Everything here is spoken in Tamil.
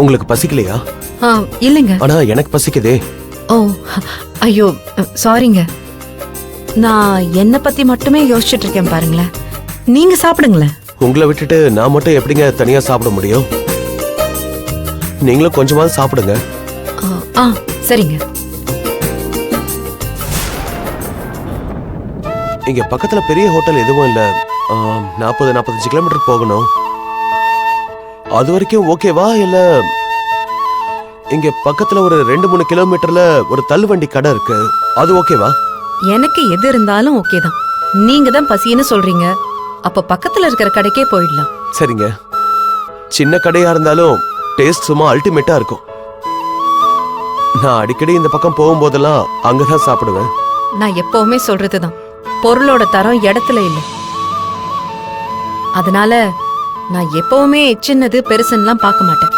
உங்களுக்கு பசிக்கலையா? இல்லைங்க. ஆனா எனக்கு பசிக்குதே. ஓ ஐயோ சாரிங்க. நான் என்ன பத்தி மட்டுமே யோசிச்சுட்டு இருக்கேன் பாருங்களேன். நீங்க சாப்பிடுங்களேன். உங்களை விட்டுட்டு நான் மட்டும் எப்படிங்க தனியா சாப்பிட முடியும்? நீங்களும் கொஞ்சமாவது சாப்பிடுங்க. சரிங்க. இங்க பக்கத்துல பெரிய ஹோட்டல் எதுவும் இல்ல. 40-45 கிலோமீட்டர் போகணும். அது வரைக்கும் ஓகேவா? இல்ல இங்க பக்கத்துல ஒரு 2-3 கிலோமீட்டர்ல ஒரு தள்ளுவண்டி கடை இருக்கு, அது ஓகேவா? எனக்கு எது இருந்தாலும் ஓகே தான். நீங்க தான் பசின்னு சொல்றீங்க, அப்ப பக்கத்துல இருக்கிற கடைக்கே போயிடலாம். சரிங்க. சின்ன கடையா இருந்தாலும் டேஸ்ட் சும்மா அல்டிமேட்டா இருக்கும். நான் அடிக்கடி இந்த பக்கம் போகும்போதெல்லாம் அங்கதான் சாப்பிடுவேன். நான் எப்பவுமே சொல்றதுதான், பொருளோட தரம் இடத்துல இல்லை. அதனால நான் எப்பவுமே சின்னது பெருசுன்னெல்லாம் பார்க்க மாட்டேன்.